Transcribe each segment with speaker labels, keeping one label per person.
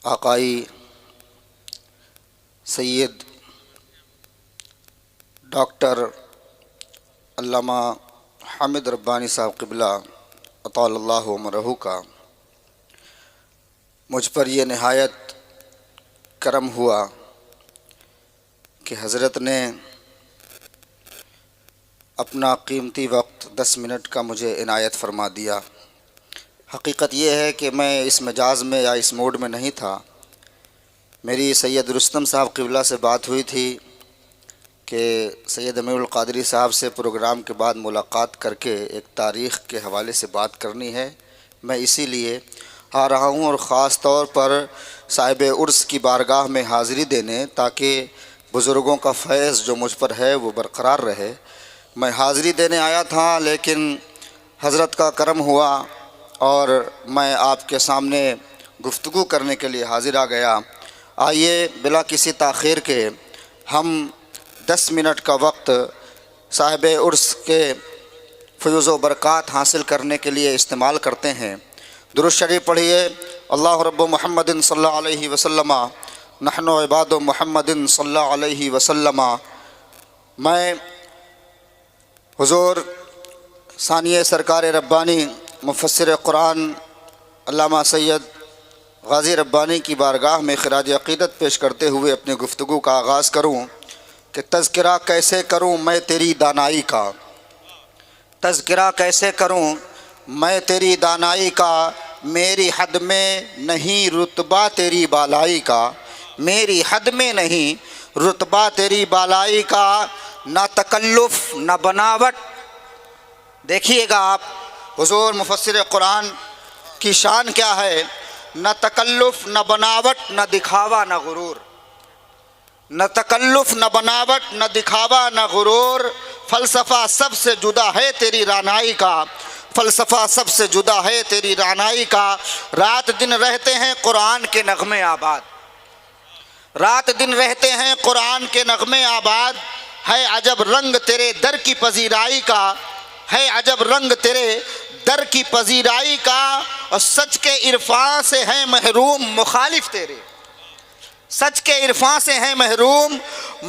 Speaker 1: آقائی سید doctor علامہ حامد ربانی صاحب قبلہ اطال اللہ عمرہ کا مجھ پر یہ نہایت کرم ہوا کہ حضرت نے اپنا قیمتی وقت 10 منٹ کا مجھے عنایت فرما دیا۔ حقیقت یہ ہے کہ میں اس مجاز میں یا اس موڈ میں نہیں تھا۔ میری سید رستم صاحب قبلہ سے بات ہوئی تھی کہ سید امیر القادری صاحب سے پروگرام کے بعد ملاقات کر کے ایک تاریخ کے حوالے سے بات کرنی ہے۔ میں اسی لیے آ رہا ہوں اور خاص طور پر صاحب عرس کی بارگاہ میں حاضری دینے، تاکہ بزرگوں کا فیض جو مجھ پر ہے وہ برقرار رہے۔ میں حاضری دینے آیا تھا، لیکن حضرت کا کرم ہوا اور میں آپ کے سامنے گفتگو کرنے کے لیے حاضر آ گیا۔ آئیے بلا کسی تاخیر کے ہم 10 منٹ کا وقت صاحب عرس کے فیض و برکات حاصل کرنے کے لیے استعمال کرتے ہیں۔ درود شریف پڑھیے۔ اللہ رب محمد صلی اللہ علیہ وسلم، نحن عباد محمد صلی اللہ علیہ وسلم۔ میں حضور ثانیہ سرکار ربانی مفسر قرآن علامہ سید غازی ربانی کی بارگاہ میں خراج عقیدت پیش کرتے ہوئے اپنی گفتگو کا آغاز کروں کہ تذکرہ کیسے کروں میں تیری دانائی کا، تذکرہ کیسے کروں میں تیری دانائی کا، میری حد میں نہیں رتبہ تیری بالائی کا، میری حد میں نہیں رتبہ تیری بالائی کا، نہ تکلف نہ بناوٹ۔ دیکھیے گا آپ حضور مفسر قرآن کی شان کیا ہے، نہ تکلف نہ بناوٹ نہ دکھاوا نہ غرور، نہ تکلف نہ بناوٹ نہ دکھاوا نہ غرور، فلسفہ سب سے جدا ہے تیری رعنائی کا، فلسفہ سب سے جدا ہے تیری رعنائی کا۔ رات دن رہتے ہیں قرآن کے نغمے آباد، رات دن رہتے ہیں قرآن کے نغمے آباد، ہے عجب رنگ تیرے در کی پذیرائی کا، ہے عجب رنگ تیرے در کی پذیرائی کا، اور سچ کے عرفان سے ہیں محروم مخالف تیرے، سچ کے عرفان سے ہیں محروم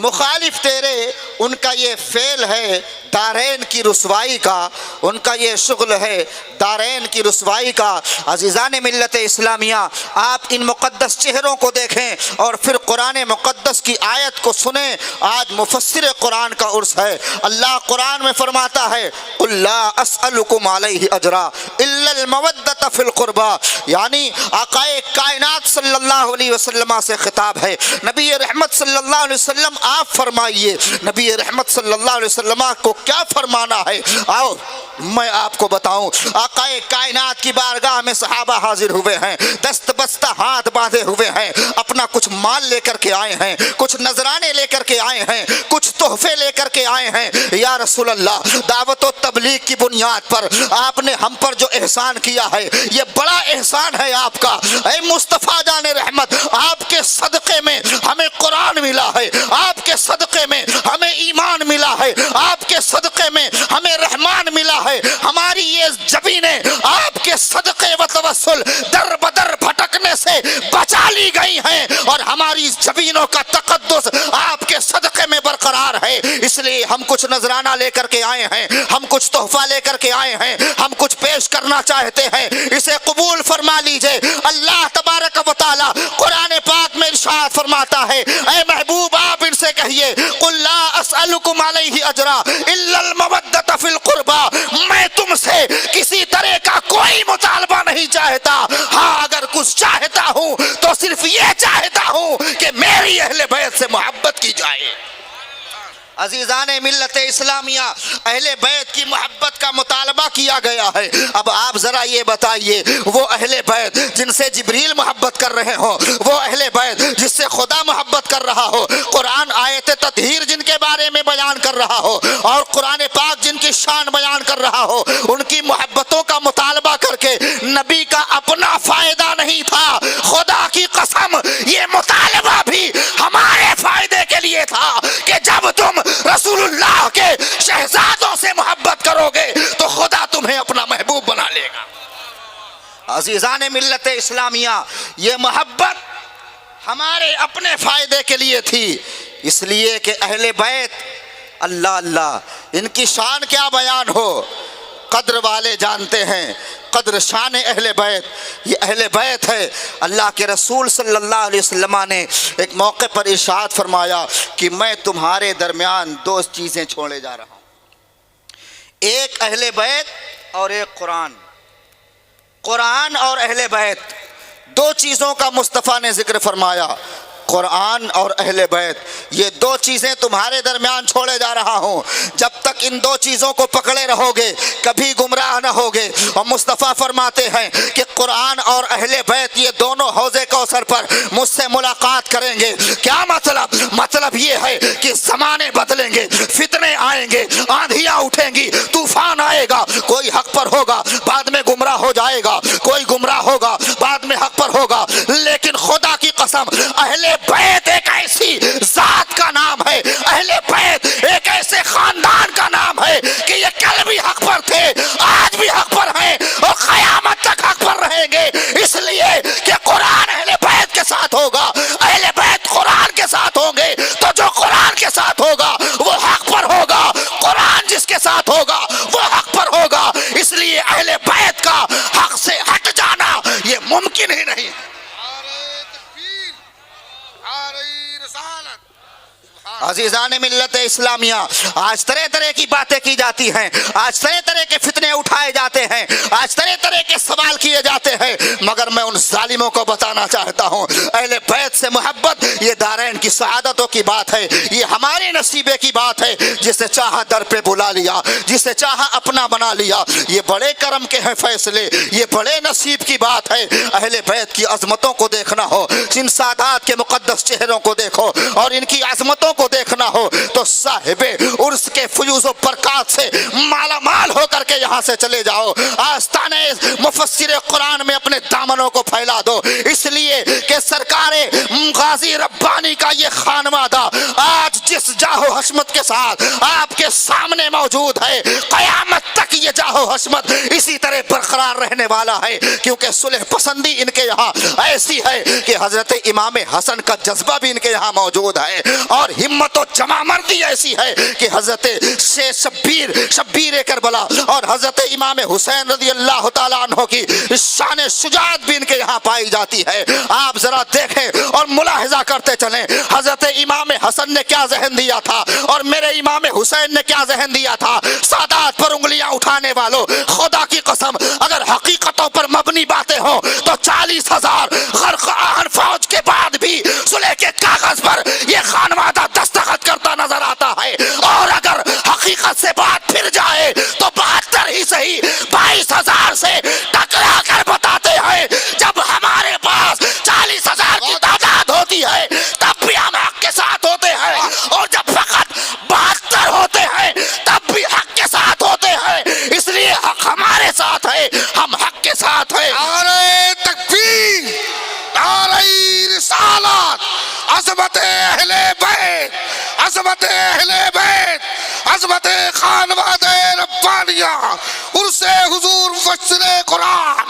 Speaker 1: مخالف تیرے، ان کا یہ فعل ہے دارین کی رسوائی کا، ان کا یہ شغل ہے دارین کی رسوائی کا۔ عزیزان ملت اسلامیہ، آپ ان مقدس چہروں کو دیکھیں اور پھر قرآن مقدس کی آیت کو سنیں۔ آج مفسر قرآن کا عرس ہے۔ اللہ قرآن میں فرماتا ہے قُلْ لَا أَسْأَلُكُمْ عَلَيْهِ أَجْرًا إِلَّا الْمَوَدَّةَ فِي الْقُرْبَى، یعنی آقائے کائنات صلی اللہ علیہ وسلم سے خطاب ہے۔ نبی رحمت صلی اللہ علیہ وسلم آپ فرمائیے، نبی رحمت صلی اللہ علیہ وسلم کو کیا فرمانا ہے؟ آؤ میں آپ کو بتاؤں۔ آقائے کائنات کی بارگاہ میں صحابہ حاضر ہوئے ہیں، دست بستہ ہاتھ باندھے ہوئے ہیں، اپنا کچھ مال لے کر کے آئے ہیں، کچھ نذرانے لے کر کے آئے ہیں، کچھ تحفے لے کر کے آئے ہیں۔ یا رسول اللہ، دعوت و تبلیغ کی بنیاد پر آپ نے ہم پر جو احسان کیا ہے یہ بڑا احسان ہے آپ کا۔ اے مصطفیٰ جان رحمت، آپ کے صدقے میں ہمیں قرآن ملا ہے، آپ کے صدقے میں ہمیں ایمان ملا ہے، آپ کے صدقے میں ہمیں رحمان ملا ہے۔ ہماری یہ زمینیں آپ کے صدقے و توسل در بدر بھٹکنے سے بچا لی گئی ہیں، اور ہماری زمینوں کا تقدس آپ کے صدقے میں برقرار ہے۔ اس لیے ہم کچھ نذرانہ لے کر کے آئے ہیں، ہم کچھ تحفہ لے کر کے آئے ہیں، ہم کچھ پیش کرنا چاہتے ہیں، اسے قبول فرما لیجئے۔ اللہ تبارک و تعالی قرآن پاک میں ارشاد فرماتا ہے، اے محبوب آپ ان سے کہیے قُلْ لَا أَسْأَلُكُمْ عَلَيْهِ أَجْرًا إِلَّا الْمَوَدَّةَ فِي الْقُرْبَى، میں تم سے کسی طرح کا کوئی مطالبہ نہیں چاہتا، ہاں اگر کچھ چاہتا ہوں تو صرف یہ چاہتا ہوں کہ میری اہل بیت سے محبت کی جائے۔ عزیزان ملت اسلامیہ، اہل بیت کی محبت کا مطالبہ کیا گیا ہے۔ اب آپ ذرا یہ بتائیے، وہ اہل بیت جن سے جبریل محبت کر رہے ہوں، وہ اہل بیت جس سے خدا محبت کر رہا ہو، قرآن آیت تطہیر جن کے بارے میں بیان کر رہا ہو، اور قرآن پاک جن کی شان بیان کر رہا ہو، ان کی محبتوں کا مطالبہ کر کے نبی کا اپنا فائدہ نہیں تھا، خدا کی قسم یہ مطالبہ بھی ہمارے فائدے کے لیے تھا کہ جب تم رسول اللہ کے شہزادوں سے محبت کرو گے تو خدا تمہیں اپنا محبوب بنا لے گا۔ عزیزان ملت اسلامیہ، یہ محبت ہمارے اپنے فائدے کے لیے تھی، اس لیے کہ اہل بیت، اللہ اللہ، ان کی شان کیا بیان ہو، قدر والے جانتے ہیں قدر شان اہل بیت، یہ اہل بیت ہے۔ اللہ کے رسول صلی اللہ علیہ وسلم نے ایک موقع پر ارشاد فرمایا کہ میں تمہارے درمیان دو چیزیں چھوڑے جا رہا ہوں، ایک اہل بیت اور ایک قرآن۔ قرآن اور اہل بیت، دو چیزوں کا مصطفیٰ نے ذکر فرمایا، قرآن اور اہل بیت، یہ دو چیزیں تمہارے درمیان چھوڑے جا رہا ہوں، جب تک ان دو چیزوں کو پکڑے رہو گے کبھی گمراہ نہ ہوگے۔ اور مصطفیٰ فرماتے ہیں کہ قرآن اور اہل بیت یہ دونوں حوض کوثر پر مجھ سے ملاقات کریں گے۔ کیا مطلب؟ مطلب یہ ہے کہ زمانے بدلیں گے، فتنے آئیں گے، آندھیاں اٹھیں گی، طوفان آئے گا، کوئی حق پر ہوگا بعد میں گمراہ ہو جائے گا، کوئی گمراہ ہوگا بعد میں حق پر ہوگا، لیکن خدا کی قسم اہل بیت ایک ایسی ذات کا نام ہے، اہل بیت ایک ایسے خاندان کا نام ہے کہ یہ کل بھی حق پر تھے، آج بھی حق پر ہیں اور قیامت تک حق پر رہیں گے، اس لیے کہ قرآن اہل بیت کے ساتھ ہوگا، اہل بیت قرآن کے ساتھ ہوں گے، تو جو قرآن کے ساتھ ہوگا وہ حق پر ہوگا، قرآن جس کے ساتھ ہوگا وہ حق پر ہوگا، اس لیے اہل بیت کا حق سے ہٹ جانا یہ ممکن ہی نہیں۔ عزیزان ملت اسلامیہ، آج طرح طرح کی باتیں کی جاتی ہیں، آج طرح طرح کے فتنے اٹھائے جاتے ہیں، آج طرح طرح کے سوال کیے جاتے ہیں، مگر میں ان ظالموں کو بتانا چاہتا ہوں اہل بیت سے محبت یہ دارین کی سعادتوں کی بات ہے، یہ ہمارے نصیبے کی بات ہے، جسے چاہا در پہ بلا لیا، جسے چاہا اپنا بنا لیا، یہ بڑے کرم کے ہیں فیصلے، یہ بڑے نصیب کی بات ہے۔ اہل بیت کی عظمتوں کو دیکھنا ہو، ان سادات کے مقدس چہروں کو دیکھو اور ان کی عظمتوں کو دیکھنا ہو تو صاحب عرس کے فیوز و برکات سے مالا مال ہو کر کے یہاں سے چلے جاؤ، آستانے مفسر قرآن میں اپنے دامنوں کو پھیلا دو، اس لیے کہ سرکار غازی ربانی کا یہ خانوادہ آج جس جاہ و حشمت کے ساتھ آپ کے سامنے موجود ہے، قیامت تک یہ جاہ و حشمت اسی طرح برقرار رہنے والا ہے، کیونکہ صلح پسندی ان کے یہاں ایسی ہے کہ حضرت امام حسن کا جذبہ بھی ان کے یہاں موجود ہے، اور ہمت و جمع مردی ایسی ہے کہ حضرت شبیر کربلا اور حضرت امام حسین رضی اللہ تعالیٰ عنہ کی شان شجاعت بھی ان کے یہاں پائی جاتی ہے۔ آپ ذرا دیکھیں اور ملاحظہ کرتے چلیں، حضرت امام حسن نے کیا ذہن دیا تھا اور میرے امام حسین نے کیا ذہن دیا تھا۔ سادات پر انگلیاں اٹھانے والوں، خدا کی قسم اگر حقیقتوں پر مبنی باتیں ہوں تو 40,000 غرق آہن فوج کے بعد بھی صلح کے کاغذ پر یہ خانوادہ دستخط کرتا نظر آتا ہے، اور اگر حقیقت سے بات پھر جائے تو 72 ہی صحیح 22,000 سے ٹکرا کر بتاتے ہیں، جب ہمارے پاس 40,000 کی تعداد ہوتی ہے تب بھی ہم حق کے ساتھ ہوتے ہیں، اور جب فقط 72 ہوتے ہیں تب بھی حق کے ساتھ ہوتے ہیں، اس لیے حق ہمارے ساتھ ہے، ہم حق کے ساتھ ہیں۔
Speaker 2: نعرہ تکبیر، نعرہ رسالت، عظمت اہل بیت، عظمت اہل بیت، عظمت خانوادہ ربانیہ، عرس حضور مفسر قرآن،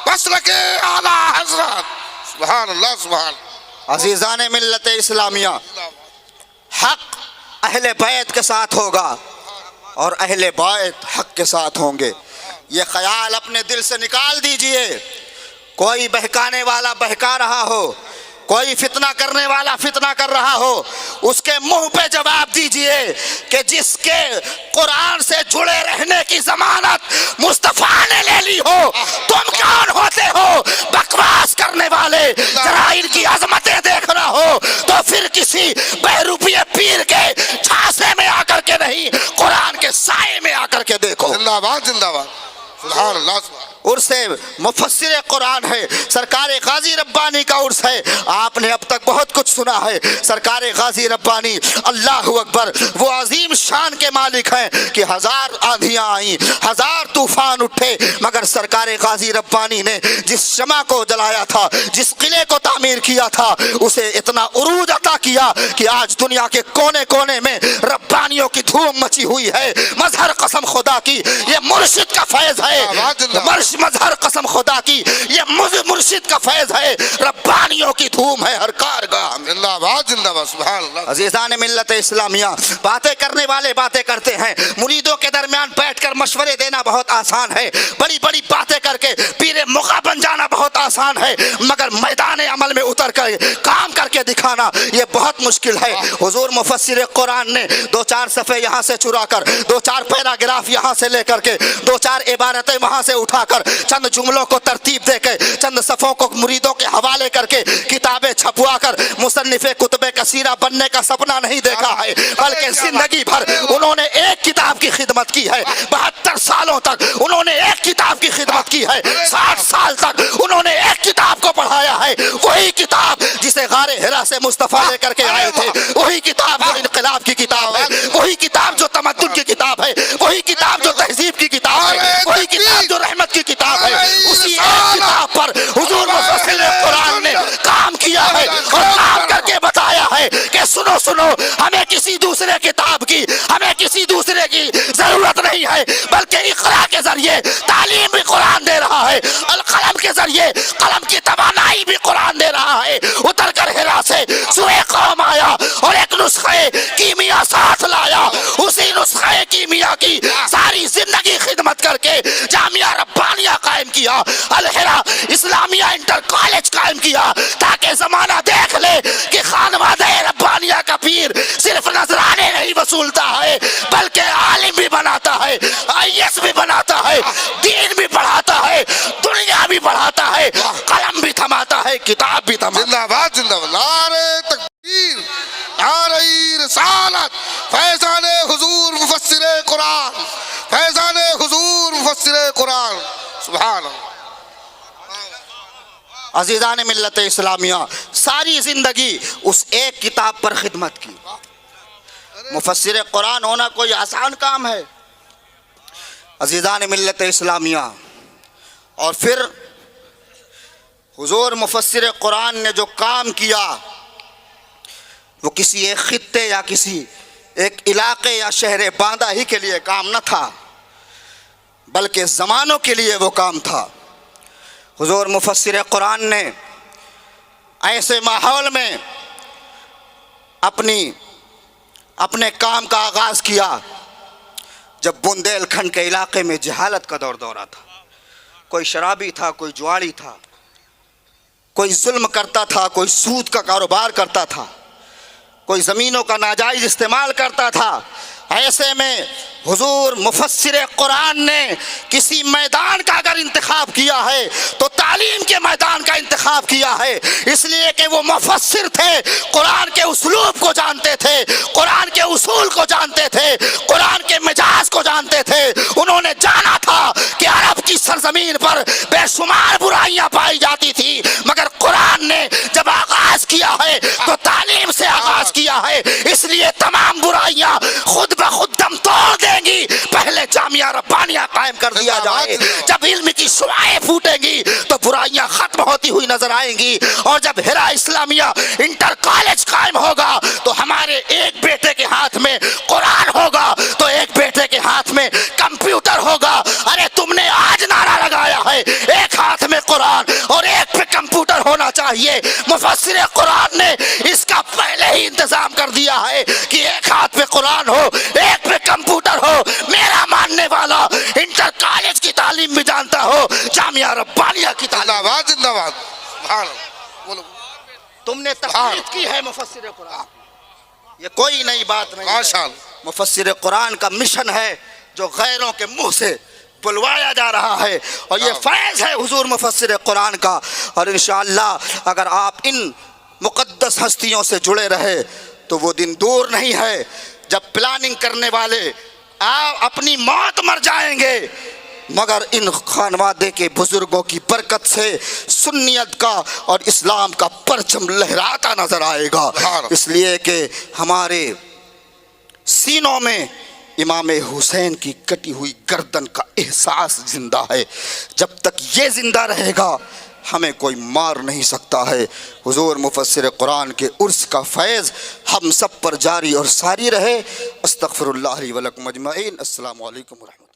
Speaker 2: مسلک اعلیٰ حضرت، سبحان اللہ سبحان اللہ۔
Speaker 1: عزیزان ملت اسلامیہ، حق اہل بیت کے ساتھ ہوگا اور اہل بیت حق کے ساتھ ہوں گے، یہ خیال اپنے دل سے نکال دیجئے۔ کوئی بہکانے والا بہکا رہا ہو، کوئی فتنہ کرنے والا فتنہ کر رہا ہو، اس کے منہ پہ جواب دیجئے کہ جس کے قرآن سے جڑے رہنے کی ضمانت مصطفیٰ نے لے لی ہو، تم کون ہوتے ہو بکواس کرنے والے؟ ذرا ان کی عظمتیں دیکھنا ہو تو پھر کسی بہروپیے پیر کے چھاسے میں آ کر کے نہیں، قرآن کے سائے میں آ کر کے دیکھو۔
Speaker 2: زندہ باد زندہ باد، سبحان اللہ سبحان اللہ۔
Speaker 1: عرس مفسر قرآن ہے، سرکار غازی ربانی کا عرس ہے۔ آپ نے اب تک بہت کچھ سنا ہے، سرکار غازی ربانی اللہ اکبر وہ عظیم شان کے مالک ہیں کہ 1000 آندھیاں آئیں، 1000 طوفان اٹھے، مگر سرکار غازی ربانی نے جس شمع کو جلایا تھا، جس قلعے کو تعمیر کیا تھا، اسے اتنا عروج عطا کیا کہ آج دنیا کے کونے کونے میں ربانیوں کی دھوم مچی ہوئی ہے۔ مظہر قسم خدا کی یہ مرشد کا فیض ہے، مظہر قسم خدا کی یہ مرشد کا فیض ہے، ربانیوں کی دھوم ہے ہر کارگاہ
Speaker 2: سبحان اللہ
Speaker 1: عزیزان ملت اسلامیہ، باتیں کرنے والے باتیں کرتے ہیں، مریدوں کے درمیان بیٹھ کر مشورے دینا بہت آسان ہے، بڑی بڑی باتیں کر کے پیر مغا بن جانا بہت آسان ہے، مگر میدان عمل میں اتر کر کام کر کے دکھانا یہ بہت مشکل ہے۔ حضور مفسر قرآن نے دو چار صفحے یہاں سے چرا کر، دو چار پیراگراف یہاں سے لے کر کے، دو چار عبارتیں وہاں سے اٹھا کر، چند جملوں کو ترتیب دے کے، چند صفوں کو مریدوں کے حوالے کر کے کتابیں چھپوا کر مصنف کتب کثیرہ بننے کا سپنا نہیں دیکھا ہے، بلکہ زندگی بھر انہوں نے ایک کتاب کی خدمت کی ہے، 72 سالوں تک انہوں نے ایک کتاب کی خدمت کی ہے، 60 سال تک انہوں نے ایک کتاب کو پڑھایا ہے، وہی کتاب جسے غار حرا سے مصطفیٰ لے کر کے آئے تھے، وہی کتاب جو انقلاب کی کتاب ہے، وہی کتاب جو تمدن کی کتاب ہے، وہی کتاب جو تہذیب کی کتاب ہے، وہی کتاب جو رحمت کی کتاب ہے، اسی ایک کتاب پر حضور مفسر قرآن نے کام کیا ہے اور کام کر کے بتایا ہے کہ سنو سنو، ہمیں کسی دوسرے کتاب کی، ہمیں کسی دوسرے کی ضرورت نہیں ہے، بلکہ اقرا کے ذریعے تعلیم بھی قرآن دے رہا ہے، القلم کے ذریعے قلم کی توانائی بھی قرآن دے رہا ہے۔ اتر کر حرا سے سوئے قوم آیا اور ایک نسخے کیمیا ساتھ لایا، اسی نسخے کیمیا کی ساری زندگی خدمت کر کے جامعہ ربانیہ قائم کیا، الحرا اسلامیہ انٹر کالج قائم کیا، تاکہ زمانہ دیکھ لے کہ خانوادہ ربانیہ کا پیر صرف نذرانے نہیں وصولتا ہے، بلکہ عالم بھی بناتا ہے، IAS بھی بناتا ہے، دین بھی پڑھاتا ہے، دنیا بھی پڑھاتا ہے، قلم بھی تھماتا ہے، کتاب بھی تھماتا ہے۔
Speaker 2: زندہ باد زندہ باد، نعرہ تکبیر، نعرہ رسالت، فیضان حضور مفسر قرآن، فیضان حضور مفسر قرآن، سبحان اللہ۔
Speaker 1: عزیزان ملت اسلامیہ، ساری زندگی اس ایک کتاب پر خدمت کی۔ مفسر قرآن ہونا کوئی آسان کام ہے عزیزان ملت اسلامیہ؟ اور پھر حضور مفسر قرآن نے جو کام کیا وہ کسی ایک خطے یا کسی ایک علاقے یا شہر باندہ ہی کے لیے کام نہ تھا، بلکہ زمانوں کے لیے وہ کام تھا۔ حضور مفسر قرآن نے ایسے ماحول میں اپنے کام کا آغاز کیا جب بندیل کھنڈ کے علاقے میں جہالت کا دورہ تھا، کوئی شرابی تھا، کوئی جواری تھا، کوئی ظلم کرتا تھا، کوئی سود کا کاروبار کرتا تھا، کوئی زمینوں کا ناجائز استعمال کرتا تھا۔ ایسے میں حضور مفسر قرآن نے کسی میدان کا اگر انتخاب کیا ہے تو تعلیم کے میدان کا انتخاب کیا ہے، اس لیے کہ وہ مفسر تھے، قرآن کے اسلوب کو جانتے تھے، قرآن کے اصول کو جانتے تھے، قرآن کے مجاز کو جانتے تھے۔ انہوں نے جانا تھا کہ عرب کی سرزمین پر بے شمار برائیاں پائی جاتی تھی، مگر قرآن نے جب آغاز کیا ہے تو تعلیم سے آغاز کیا ہے، اس لیے تمام برائیاں خود بخود دم توڑ دیں گی۔ پہلے جامعہ ربانیہ قائم کر دیا جائے، جب علم کی شعاعیں پھوٹیں گی تو برائیاں ختم ہوتی ہوئی نظر آئیں گی، اور جب حرا اسلامیہ انٹر کالج قائم ہوگا تو ہمارے ایک بیٹے کے ہاتھ میں قرآن ہوگا تو ایک بیٹے کے ہاتھ میں کمپیوٹر ہوگا۔ ارے تم نے آج نعرہ لگایا ہے ایک ہاتھ میں قرآن اور ایک پہ کمپیوٹر ہونا چاہیے، مفسر قرآن نے اس کا پہلے ہی انتظام کر دیا ہے کہ ایک ہاتھ پہ قرآن ہو، ایک پہ کمپیوٹر ہو۔ میرا ماننے والا انٹر کالج کی تعلیم بھی جانتا ہو، جامعہ ربانیہ کی تعلیم۔
Speaker 2: زندہ باد زندہ باد، سبحان اللہ، بولو۔
Speaker 1: تم نے تقلید کی ہے مفسر قرآن، یہ کوئی نئی بات نہیں ہے۔
Speaker 2: ماشاءاللہ،
Speaker 1: مفسر قرآن کا مشن ہے جو غیروں کے منہ سے بلوایا جا رہا ہے، اور یہ فیض ہے حضور مفسر قرآن کا۔ اور انشاءاللہ اگر آپ ان مقدس ہستیوں سے جڑے رہے تو وہ دن دور نہیں ہے جب پلاننگ کرنے والے آپ اپنی موت مر جائیں گے، مگر ان خانوادے کے بزرگوں کی برکت سے سنیت کا اور اسلام کا پرچم لہراتا نظر آئے گا، اس لیے کہ ہمارے سینوں میں امام حسین کی کٹی ہوئی گردن کا احساس زندہ ہے۔ جب تک یہ زندہ رہے گا ہمیں کوئی مار نہیں سکتا ہے۔ حضور مفسر قرآن کے عرس کا فیض ہم سب پر جاری اور ساری رہے۔ استغفر اللہ لی ولکم اجمعین۔ السلام علیکم ورحمۃ اللہ۔